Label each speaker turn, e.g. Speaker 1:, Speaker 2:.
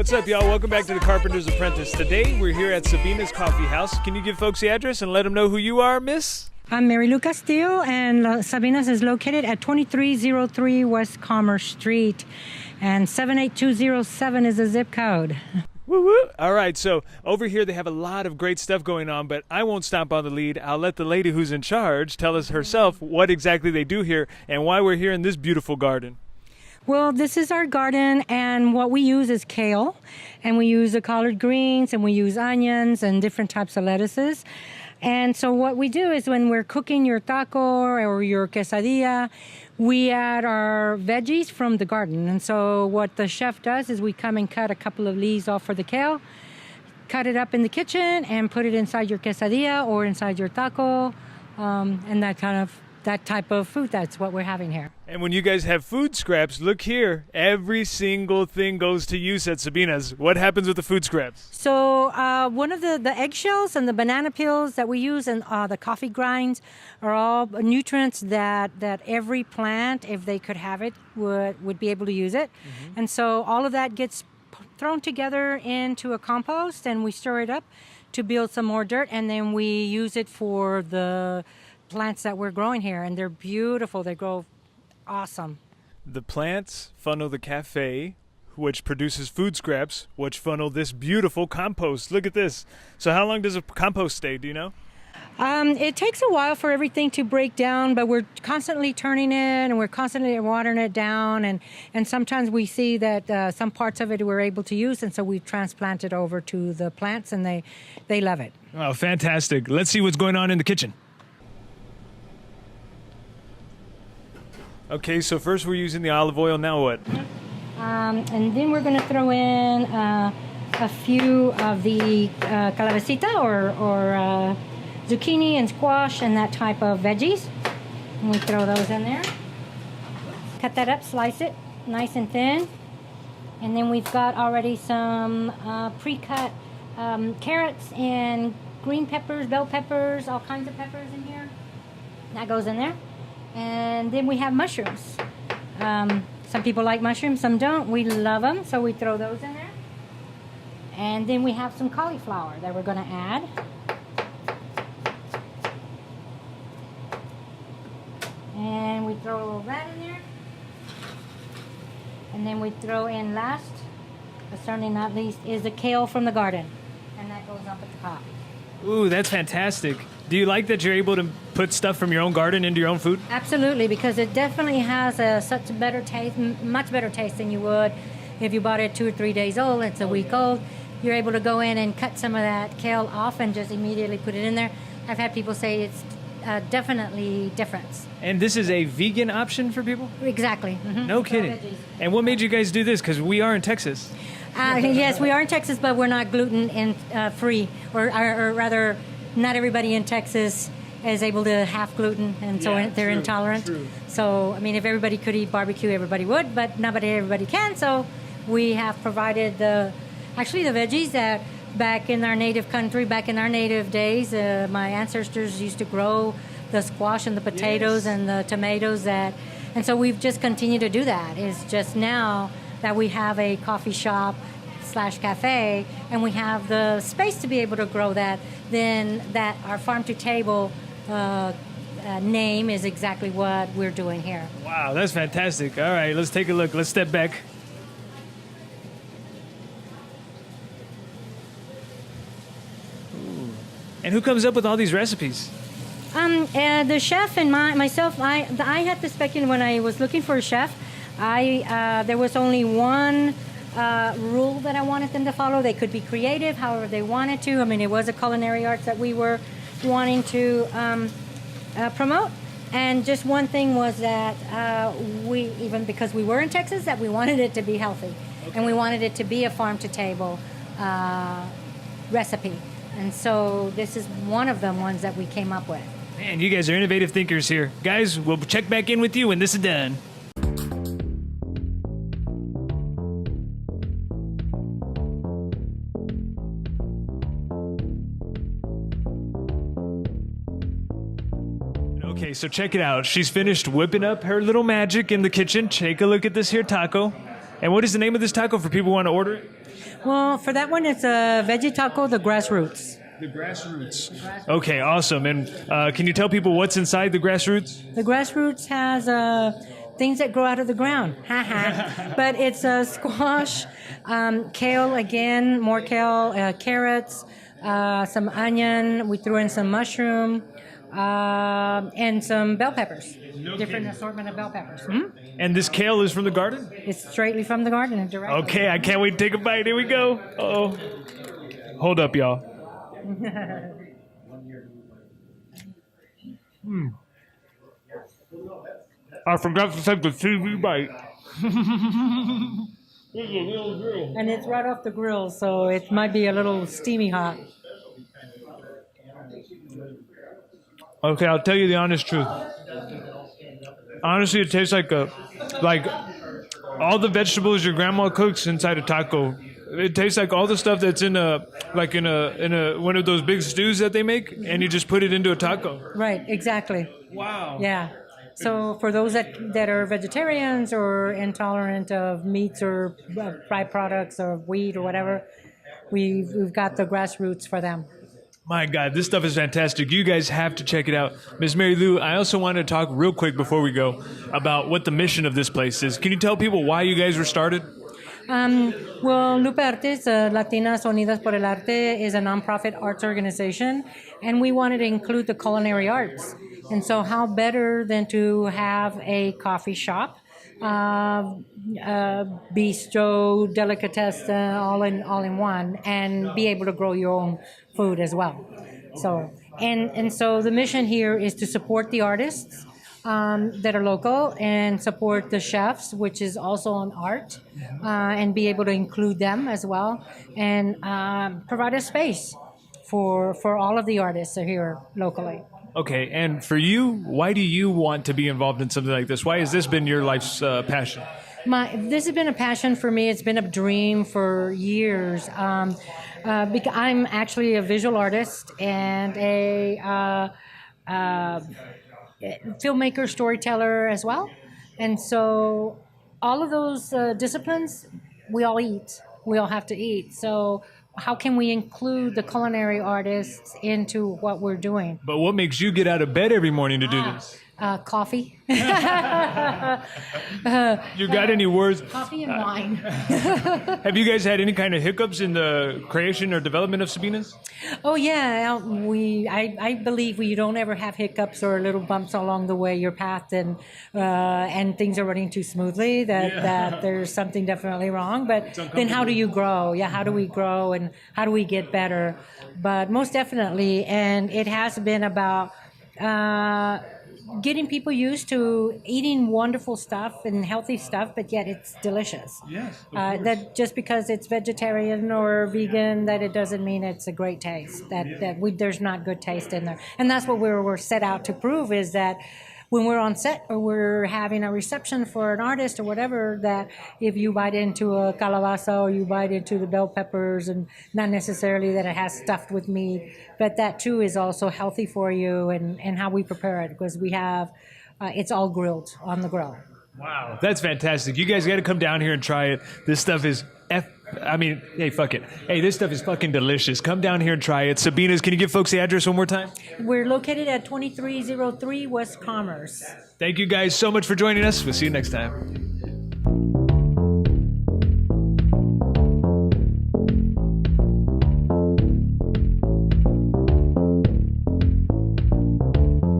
Speaker 1: What's up, y'all? Welcome back to the Carpenters Apprentice. Today, we're here at Sabina's Coffee House. Can you give folks the address and let them know who you are, miss?
Speaker 2: I'm Mary Lou Castillo, and Sabina's is located at 2303 West Commerce Street, and 78207 is the zip code.
Speaker 1: Woo woo! All right, so over here they have a lot of great stuff going on, but I won't stomp on the lead. I'll let the lady who's in charge tell us herself what exactly they do here and why we're here in this beautiful garden.
Speaker 2: Well, this is our garden, and what we use is kale, and we use the collard greens, and we use onions and different types of lettuces. And so what we do is when we're cooking your taco or your quesadilla, we add our veggies from the garden. And so what the chef does is we come and cut a couple of leaves off for the kale, cut it up in the kitchen, and put it inside your quesadilla or inside your taco, and that type of food. That's what we're having here.
Speaker 1: And when you guys have food scraps, look here. Every single thing goes to use at Sabina's. What happens with the food scraps?
Speaker 2: So one of the eggshells and the banana peels that we use and the coffee grinds are all nutrients that every plant, if they could have it, would be able to use it. Mm-hmm. And so all of that gets thrown together into a compost, and we stir it up to build some more dirt, and then we use it for the plants that we're growing here, and they're beautiful. They grow awesome.
Speaker 1: The plants funnel the cafe, which produces food scraps, which funnel this beautiful compost. Look at this. So how long does a compost stay, do you know?
Speaker 2: It takes a while for everything to break down, but we're constantly turning it, and we're constantly watering it down, and sometimes we see that some parts of it we're able to use, and so we transplant it over to the plants, and they love it.
Speaker 1: Oh, fantastic. Let's see what's going on in the kitchen. Okay, so first we're using the olive oil. Now what?
Speaker 2: And then we're going to throw in a few of the calabacita or zucchini and squash and that type of veggies. And we throw those in there. Cut that up, slice it nice and thin. And then we've got already some pre-cut carrots and green peppers, bell peppers, all kinds of peppers in here. That goes in there. And then we have mushrooms. Some people like mushrooms, some don't. We love them, so we throw those in there. And then we have some cauliflower that we're going to add. And we throw that in there. And then we throw in last, but certainly not least, is the kale from the garden. And that goes up at the top.
Speaker 1: Ooh, that's fantastic. Do you like that you're able to put stuff from your own garden into your own food?
Speaker 2: Absolutely, because it definitely has such a better taste, much better taste than you would if you bought it 2 or 3 days old. It's a week old. You're able to go in and cut some of that kale off and just immediately put it in there. I've had people say it's definitely difference.
Speaker 1: And this is a vegan option for people?
Speaker 2: Exactly. Mm-hmm.
Speaker 1: No kidding. And what made you guys do this? Because we are in Texas.
Speaker 2: Yes, we are in Texas, but we're not gluten free, or rather, not everybody in Texas is able to have gluten, and so they're intolerant. True. So, I mean, if everybody could eat barbecue, everybody would, but everybody can. So, we have provided the veggies that back in our native country, back in our native days, my ancestors used to grow the squash and the potatoes and the tomatoes and so we've just continued to do that. It's just now that we have a coffee shop / cafe, and we have the space to be able to grow that, then that our farm to table name is exactly what we're doing here.
Speaker 1: Wow, that's fantastic. All right, let's take a look. Let's step back. Ooh. And who comes up with all these recipes?
Speaker 2: The chef and myself. I had to speculate when I was looking for a chef. There was only one rule that I wanted them to follow. They could be creative however they wanted to. I mean, it was a culinary arts that we were wanting to promote. And just one thing was that we, even because we were in Texas, that we wanted it to be healthy. Okay. And we wanted it to be a farm-to-table recipe. And so this is one of the ones that we came up with.
Speaker 1: Man, you guys are innovative thinkers here. Guys, we'll check back in with you when this is done. Okay, so check it out. She's finished whipping up her little magic in the kitchen. Take a look at this here taco. And what is the name of this taco for people who want to order it?
Speaker 2: Well, for that one, it's a veggie taco, the grassroots.
Speaker 1: The grassroots. Okay, awesome. And can you tell people what's inside the grassroots?
Speaker 2: The grassroots has things that grow out of the ground. But it's squash, kale again, more kale, carrots, some onion. We threw in some mushroom, and some bell peppers. Different assortment of bell peppers.
Speaker 1: And this kale is from the garden?
Speaker 2: It's straightly from the garden. Directly.
Speaker 1: Okay, I can't wait to take a bite. Here we go. Uh-oh. Hold up, y'all. I forgot to take the TV bite.
Speaker 2: And it's right off the grill, so it might be a little steamy hot.
Speaker 1: Okay, I'll tell you the honest truth. Honestly, it tastes like all the vegetables your grandma cooks inside a taco. It tastes like all the stuff that's in one of those big stews that they make, and you just put it into a taco.
Speaker 2: Right, exactly.
Speaker 1: Wow.
Speaker 2: Yeah. So for those that are vegetarians or intolerant of meats or fried products or wheat or whatever, we've got the grassroots for them.
Speaker 1: My God, this stuff is fantastic. You guys have to check it out. Ms. Mary Lou, I also want to talk real quick before we go about what the mission of this place is. Can you tell people why you guys were started?
Speaker 2: Well, Lupe Artes, Latinas Unidas por el Arte, is a nonprofit arts organization, and we wanted to include the culinary arts. And so how better than to have a coffee shop, bistro, delicatessen, all in one, and be able to grow your own food as well. So and so the mission here is to support the artists that are local and support the chefs, which is also an art, and be able to include them as well, and provide a space for all of the artists here locally.
Speaker 1: Okay, and for you, why do you want to be involved in something like this? Why has this been your life's passion?
Speaker 2: This has been a passion for me. It's been a dream for years. Because I'm actually a visual artist and a filmmaker, storyteller as well. And so all of those disciplines, we all eat. We all have to eat. So how can we include the culinary artists into what we're doing?
Speaker 1: But what makes you get out of bed every morning to do this?
Speaker 2: Coffee.
Speaker 1: You got any words?
Speaker 2: Coffee and wine.
Speaker 1: Have you guys had any kind of hiccups in the creation or development of Sabina's?
Speaker 2: Oh yeah, I believe you don't ever have hiccups or little bumps along the way your path, and things are running too smoothly. That there's something definitely wrong. But then how do you grow? Yeah, how do we grow and how do we get better? But most definitely, and it has been about getting people used to eating wonderful stuff and healthy stuff, but yet it's delicious.
Speaker 1: Yes.
Speaker 2: That just because it's vegetarian or vegan, that it doesn't mean it's a great taste. There's not good taste in there, and that's what we're set out to prove, is that when we're on set or we're having a reception for an artist or whatever, that if you bite into a calabaza or you bite into the bell peppers, and not necessarily that it has stuffed with meat, but that too is also healthy for you, and how we prepare it, because we have, it's all grilled on the grill.
Speaker 1: Wow, that's fantastic. You guys got to come down here and try it. This stuff is hey, fuck it. Hey, this stuff is fucking delicious. Come down here and try it. Sabina's, can you give folks the address one more time?
Speaker 2: We're located at 2303 West Commerce.
Speaker 1: Thank you guys so much for joining us. We'll see you next time.